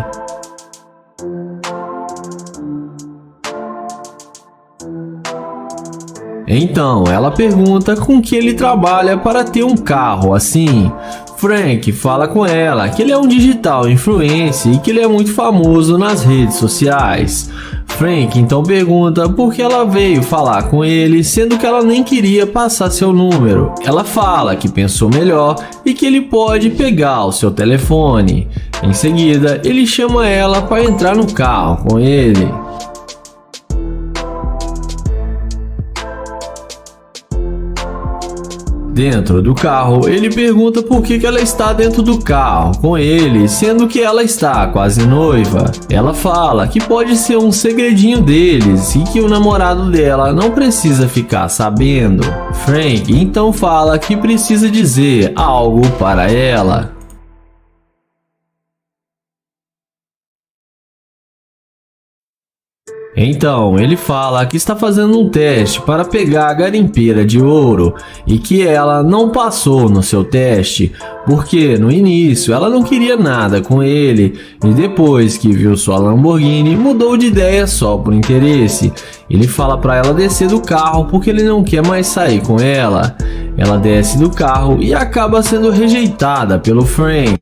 A: Então ela pergunta com que ele trabalha para ter um carro assim. Frank fala com ela que ele é um digital influencer e que ele é muito famoso nas redes sociais. Frank então pergunta por que ela veio falar com ele, sendo que ela nem queria passar seu número. Ela fala que pensou melhor e que ele pode pegar o seu telefone. Em seguida, ele chama ela para entrar no carro com ele. Dentro do carro, ele pergunta por que ela está dentro do carro com ele, sendo que ela está quase noiva. Ela fala que pode ser um segredinho deles e que o namorado dela não precisa ficar sabendo. Frank então fala que precisa dizer algo para ela. Então ele fala que está fazendo um teste para pegar a garimpeira de ouro e que ela não passou no seu teste, porque no início ela não queria nada com ele e depois que viu sua Lamborghini mudou de ideia só por interesse. Ele fala para ela descer do carro porque ele não quer mais sair com ela. Ela desce do carro e acaba sendo rejeitada pelo Frank.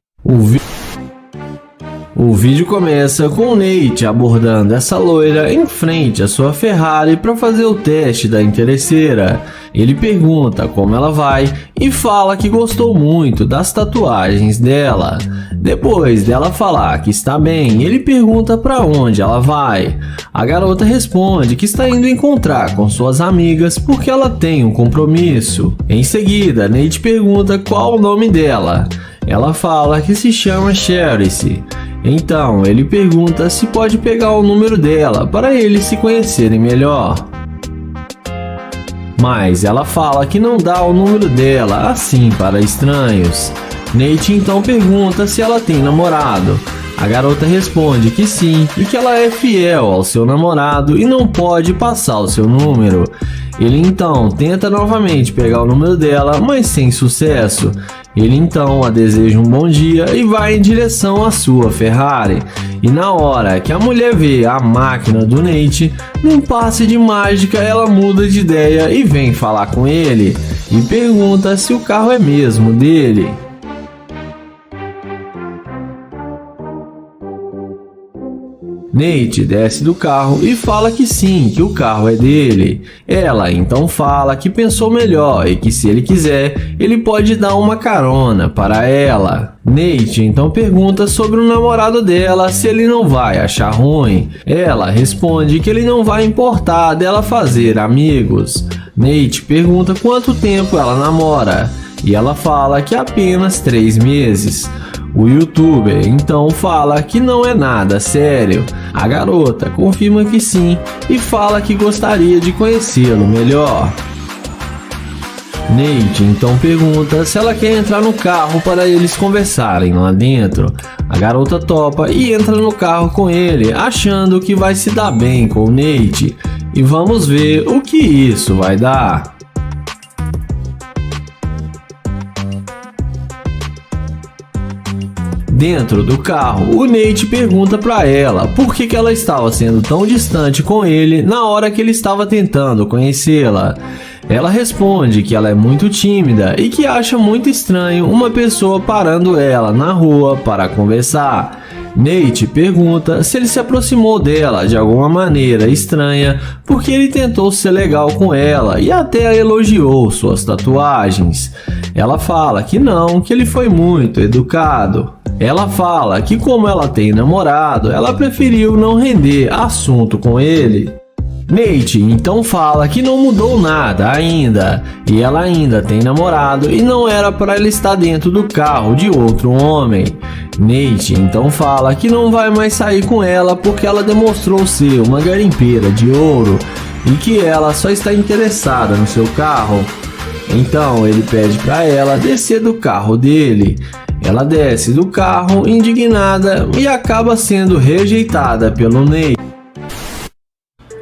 A: O vídeo começa com o Nate abordando essa loira em frente à sua Ferrari para fazer o teste da interesseira. Ele pergunta como ela vai e fala que gostou muito das tatuagens dela. Depois dela falar que está bem, ele pergunta para onde ela vai. A garota responde que está indo encontrar com suas amigas porque ela tem um compromisso. Em seguida, Nate pergunta qual o nome dela. Ela fala que se chama Cherice. Então ele pergunta se pode pegar o número dela para eles se conhecerem melhor. Mas ela fala que não dá o número dela assim para estranhos. Nate então pergunta se ela tem namorado. A garota responde que sim e que ela é fiel ao seu namorado e não pode passar o seu número. Ele então tenta novamente pegar o número dela, mas sem sucesso. Ele então a deseja um bom dia e vai em direção à sua Ferrari. E na hora que a mulher vê a máquina do Nate, num passe de mágica ela muda de ideia e vem falar com ele e pergunta se o carro é mesmo dele. Nate desce do carro e fala que sim, que o carro é dele. Ela então fala que pensou melhor e que se ele quiser, ele pode dar uma carona para ela. Nate então pergunta sobre o namorado dela, se ele não vai achar ruim. Ela responde que ele não vai importar dela fazer amigos. Nate pergunta quanto tempo ela namora e ela fala que apenas 3 meses. O youtuber então fala que não é nada sério. A garota confirma que sim e fala que gostaria de conhecê-lo melhor. Nate então pergunta se ela quer entrar no carro para eles conversarem lá dentro. A garota topa e entra no carro com ele, achando que vai se dar bem com o Nate. E vamos ver o que isso vai dar. Dentro do carro, o Nate pergunta para ela por que ela estava sendo tão distante com ele na hora que ele estava tentando conhecê-la. Ela responde que ela é muito tímida e que acha muito estranho uma pessoa parando ela na rua para conversar. Nate pergunta se ele se aproximou dela de alguma maneira estranha porque ele tentou ser legal com ela e até elogiou suas tatuagens. Ela fala que não, que ele foi muito educado. Ela fala que como ela tem namorado, ela preferiu não render assunto com ele. Nate então fala que não mudou nada ainda, e ela ainda tem namorado e não era para ela estar dentro do carro de outro homem. Nate então fala que não vai mais sair com ela porque ela demonstrou ser uma garimpeira de ouro e que ela só está interessada no seu carro. Então ele pede para ela descer do carro dele. Ela desce do carro indignada e acaba sendo rejeitada pelo Nate.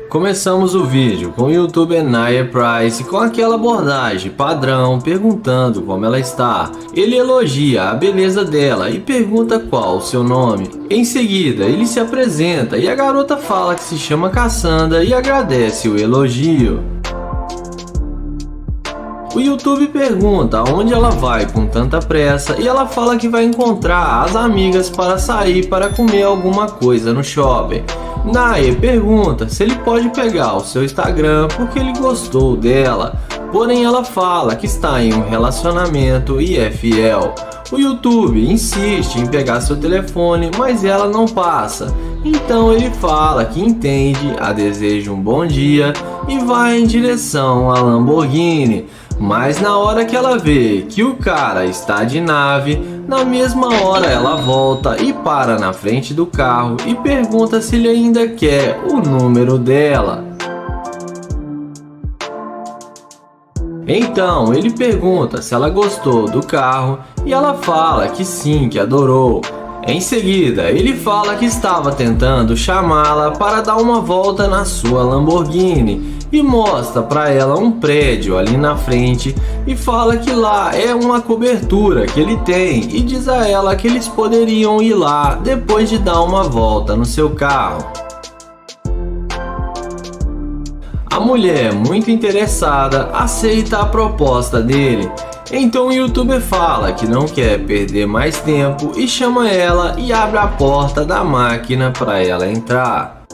A: Começamos o vídeo com o youtuber Nia Price com aquela abordagem padrão perguntando como ela está. Ele elogia a beleza dela e pergunta qual o seu nome. Em seguida ele se apresenta e a garota fala que se chama Cassandra e agradece o elogio. O YouTube pergunta aonde ela vai com tanta pressa e ela fala que vai encontrar as amigas para sair para comer alguma coisa no shopping. Nia pergunta se ele pode pegar o seu Instagram porque ele gostou dela, porém ela fala que está em um relacionamento e é fiel. O YouTube insiste em pegar seu telefone, mas ela não passa. Então ele fala que entende, a deseja um bom dia e vai em direção à Lamborghini. Mas na hora que ela vê que o cara está de nave, na mesma hora ela volta e para na frente do carro e pergunta se ele ainda quer o número dela. Então ele pergunta se ela gostou do carro e ela fala que sim, que adorou. Em seguida, ele fala que estava tentando chamá-la para dar uma volta na sua Lamborghini e mostra para ela um prédio ali na frente e fala que lá é uma cobertura que ele tem e diz a ela que eles poderiam ir lá depois de dar uma volta no seu carro. A mulher, muito interessada, aceita a proposta dele. Então o youtuber fala que não quer perder mais tempo e chama ela e abre a porta da máquina para ela entrar.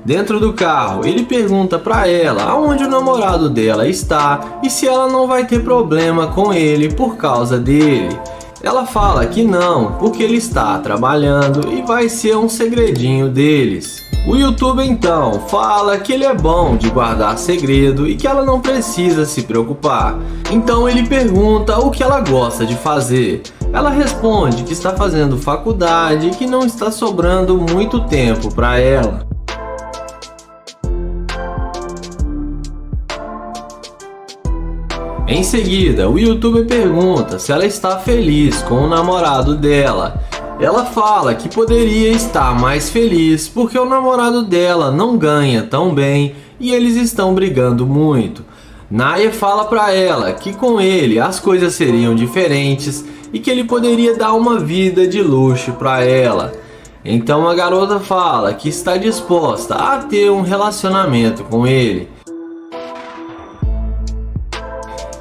A: Dentro do carro, ele pergunta para ela aonde o namorado dela está e se ela não vai ter problema com ele por causa dele. Ela fala que não, porque ele está trabalhando e vai ser um segredinho deles. O youtuber então fala que ele é bom de guardar segredo e que ela não precisa se preocupar. Então ele pergunta o que ela gosta de fazer. Ela responde que está fazendo faculdade e que não está sobrando muito tempo para ela. Em seguida, o youtuber pergunta se ela está feliz com o namorado dela. Ela fala que poderia estar mais feliz porque o namorado dela não ganha tão bem e eles estão brigando muito. Naya fala para ela que com ele as coisas seriam diferentes e que ele poderia dar uma vida de luxo para ela. Então a garota fala que está disposta a ter um relacionamento com ele.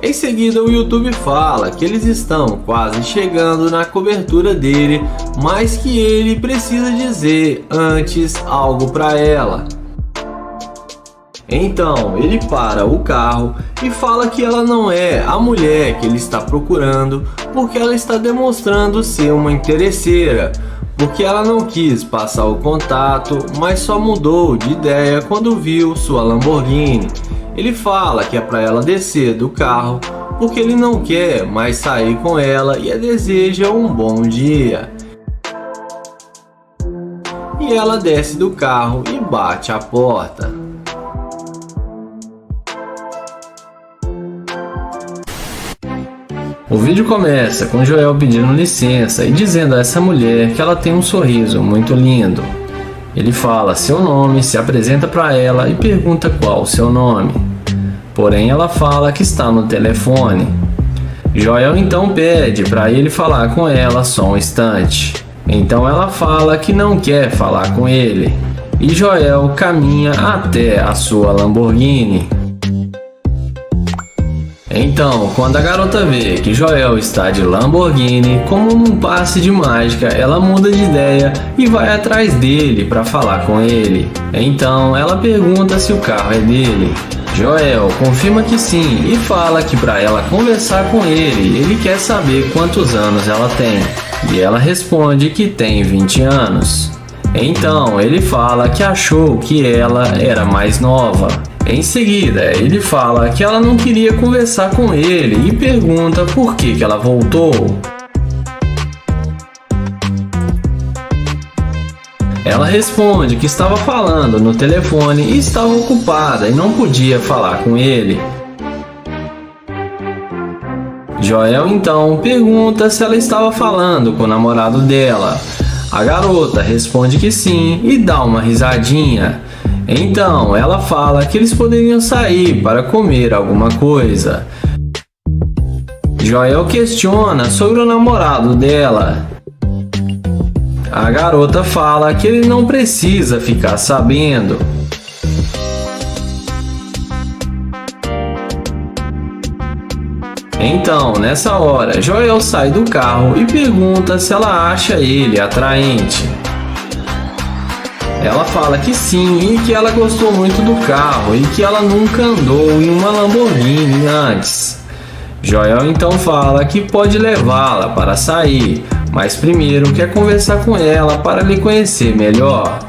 A: Em seguida, o YouTube fala que eles estão quase chegando na cobertura dele, mas que ele precisa dizer antes algo para ela. Então ele para o carro e fala que ela não é a mulher que ele está procurando, porque ela está demonstrando ser uma interesseira, porque ela não quis passar o contato, mas só mudou de ideia quando viu sua Lamborghini. Ele fala que é para ela descer do carro, porque ele não quer mais sair com ela e a deseja um bom dia. E ela desce do carro e bate a porta. O vídeo começa com Joel pedindo licença e dizendo a essa mulher que ela tem um sorriso muito lindo. Ele fala seu nome, se apresenta para ela e pergunta qual o seu nome. Porém ela fala que está no telefone. Joel então pede para ele falar com ela só um instante. Então ela fala que não quer falar com ele. E Joel caminha até a sua Lamborghini. Então, quando a garota vê que Joel está de Lamborghini, como num passe de mágica, ela muda de ideia e vai atrás dele para falar com ele. Então, ela pergunta se o carro é dele. Joel confirma que sim e fala que para ela conversar com ele quer saber quantos anos ela tem. E ela responde que tem 20 anos. Então, ele fala que achou que ela era mais nova. Em seguida, ele fala que ela não queria conversar com ele e pergunta por que ela voltou. Ela responde que estava falando no telefone e estava ocupada e não podia falar com ele. Joel então pergunta se ela estava falando com o namorado dela. A garota responde que sim e dá uma risadinha. Então ela fala que eles poderiam sair para comer alguma coisa. Joel questiona sobre o namorado dela. A garota fala que ele não precisa ficar sabendo. Então, nessa hora, Joel sai do carro e pergunta se ela acha ele atraente. Ela fala que sim e que ela gostou muito do carro e que ela nunca andou em uma Lamborghini antes. Joel então fala que pode levá-la para sair, mas primeiro quer conversar com ela para lhe conhecer melhor.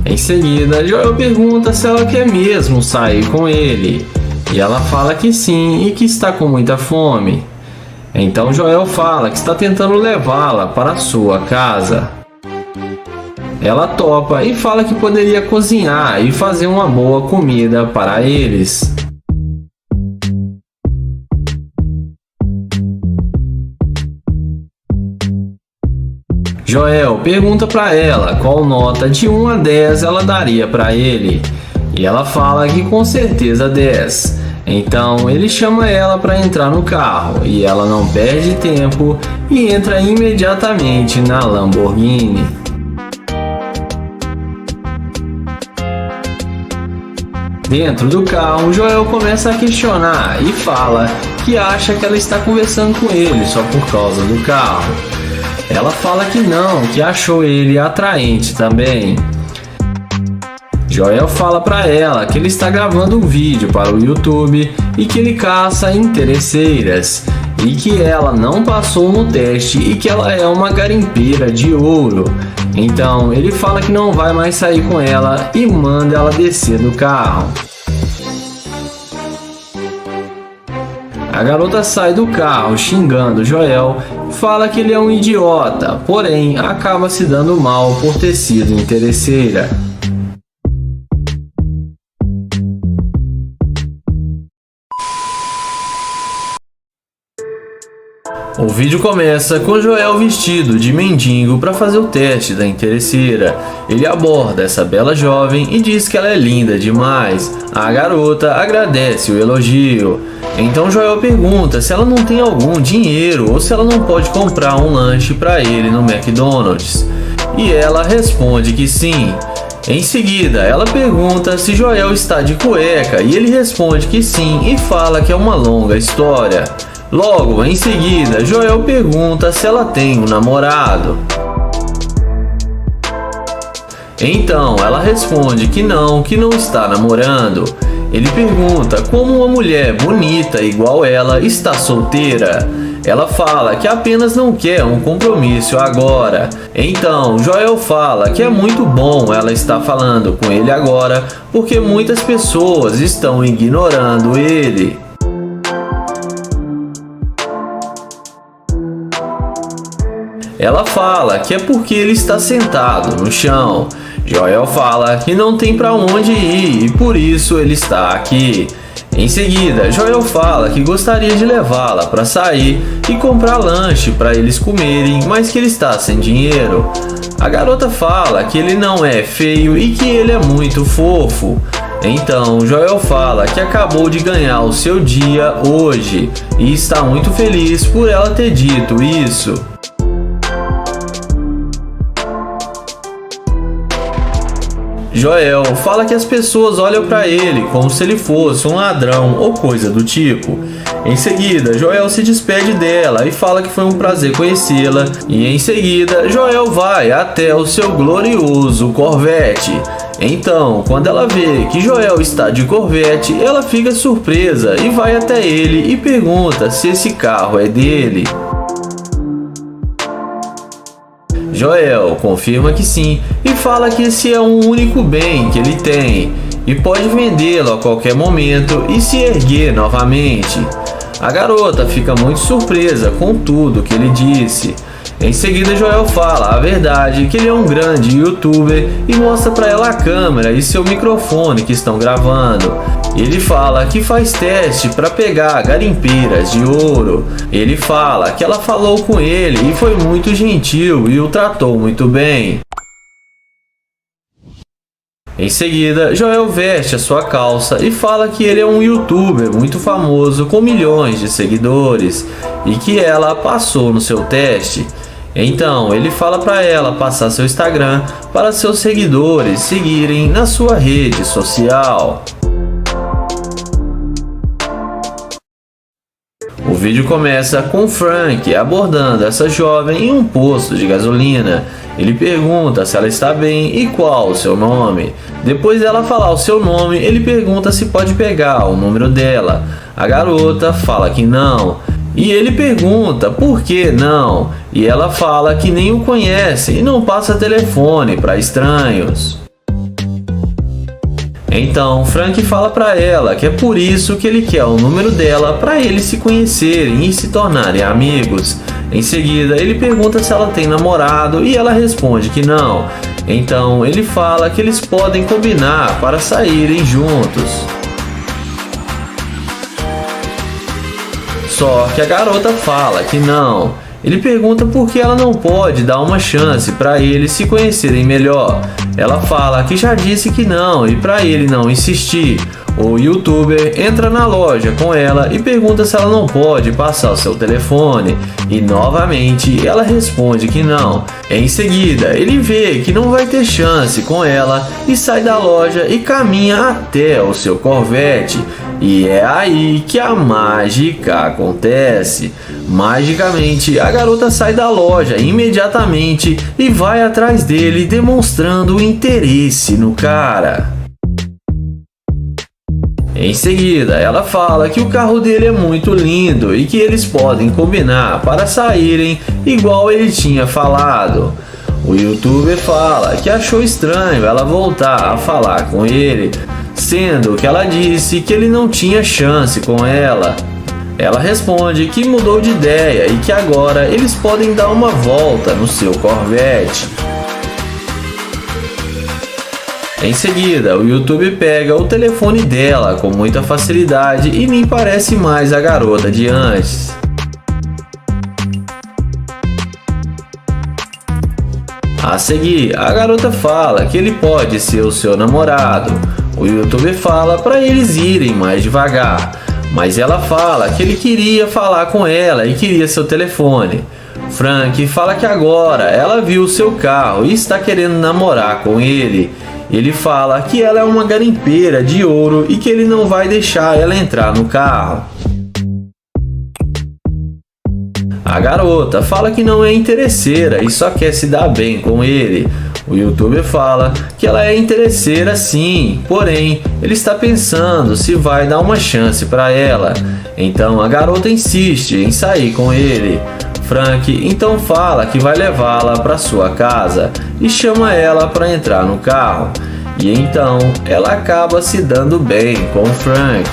A: Em seguida, Joel pergunta se ela quer mesmo sair com ele, e ela fala que sim e que está com muita fome. Então Joel fala que está tentando levá-la para a sua casa. Ela topa e fala que poderia cozinhar e fazer uma boa comida para eles. Joel pergunta para ela qual nota de 1 a 10 ela daria para ele, e ela fala que com certeza 10. Então ele chama ela para entrar no carro e ela não perde tempo e entra imediatamente na Lamborghini. Dentro do carro, Joel começa a questionar e fala que acha que ela está conversando com ele só por causa do carro. Ela fala que não, que achou ele atraente também. Joel fala para ela que ele está gravando um vídeo para o YouTube e que ele caça interesseiras e que ela não passou no teste e que ela é uma garimpeira de ouro. Então ele fala que não vai mais sair com ela e manda ela descer do carro. A garota sai do carro xingando Joel e fala que ele é um idiota, porém acaba se dando mal por ter sido interesseira. O vídeo começa com Joel vestido de mendigo para fazer o teste da interesseira. Ele aborda essa bela jovem e diz que ela é linda demais. A garota agradece o elogio. Então Joel pergunta se ela não tem algum dinheiro ou se ela não pode comprar um lanche para ele no McDonald's. E ela responde que sim. Em seguida, ela pergunta se Joel está de cueca e ele responde que sim e fala que é uma longa história. Logo em seguida, Joel pergunta se ela tem um namorado. Então ela responde que não está namorando. Ele pergunta como uma mulher bonita igual ela está solteira. Ela fala que apenas não quer um compromisso agora. Então Joel fala que é muito bom ela estar falando com ele agora, porque muitas pessoas estão ignorando ele. Ela fala que é porque ele está sentado no chão. Joel fala que não tem para onde ir e por isso ele está aqui. Em seguida, Joel fala que gostaria de levá-la para sair e comprar lanche para eles comerem, mas que ele está sem dinheiro. A garota fala que ele não é feio e que ele é muito fofo. Então Joel fala que acabou de ganhar o seu dia hoje e está muito feliz por ela ter dito isso. Joel fala que as pessoas olham para ele como se ele fosse um ladrão ou coisa do tipo. Em seguida, Joel se despede dela e fala que foi um prazer conhecê-la. E em seguida, Joel vai até o seu glorioso Corvette. Então, quando ela vê que Joel está de Corvette, ela fica surpresa e vai até ele e pergunta se esse carro é dele. Joel confirma que sim e fala que esse é um único bem que ele tem e pode vendê-lo a qualquer momento e se erguer novamente. A garota fica muito surpresa com tudo que ele disse. Em seguida, Joel fala a verdade, que ele é um grande youtuber e mostra para ela a câmera e seu microfone que estão gravando. Ele fala que faz teste para pegar garimpeiras de ouro. Ele fala que ela falou com ele e foi muito gentil e o tratou muito bem. Em seguida, Joel veste a sua calça e fala que ele é um youtuber muito famoso com milhões de seguidores e que ela passou no seu teste. Então ele fala para ela passar seu Instagram para seus seguidores seguirem na sua rede social. O vídeo começa com Frank abordando essa jovem em um posto de gasolina. Ele pergunta se ela está bem e qual o seu nome. Depois dela falar o seu nome, ele pergunta se pode pegar o número dela. A garota fala que não. E ele pergunta por que não. E ela fala que nem o conhece e não passa telefone para estranhos. Então Frank fala para ela que é por isso que ele quer o número dela para eles se conhecerem e se tornarem amigos. Em seguida ele pergunta se ela tem namorado e ela responde que não. Então ele fala que eles podem combinar para saírem juntos. Só que a garota fala que não. Ele pergunta por que ela não pode dar uma chance para eles se conhecerem melhor. Ela fala que já disse que não e para ele não insistir. O youtuber entra na loja com ela e pergunta se ela não pode passar o seu telefone. E novamente ela responde que não. Em seguida ele vê que não vai ter chance com ela e sai da loja e caminha até o seu Corvette. E é aí que a mágica acontece. Magicamente, a garota sai da loja imediatamente e vai atrás dele, demonstrando interesse no cara. Em seguida, ela fala que o carro dele é muito lindo e que eles podem combinar para saírem igual ele tinha falado. O youtuber fala que achou estranho ela voltar a falar com ele, sendo que ela disse que ele não tinha chance com ela. Ela responde que mudou de ideia e que agora eles podem dar uma volta no seu Corvette. Em seguida, o YouTube pega o telefone dela com muita facilidade e nem parece mais a garota de antes. A seguir, a garota fala que ele pode ser o seu namorado. O youtuber fala para eles irem mais devagar, mas ela fala que ele queria falar com ela e queria seu telefone. Frank fala que agora ela viu seu carro e está querendo namorar com ele. Ele fala que ela é uma garimpeira de ouro e que ele não vai deixar ela entrar no carro. A garota fala que não é interesseira e só quer se dar bem com ele. O youtuber fala que ela é interesseira sim, porém ele está pensando se vai dar uma chance para ela. Então a garota insiste em sair com ele. Frank então fala que vai levá-la para sua casa e chama ela para entrar no carro. E então ela acaba se dando bem com Frank.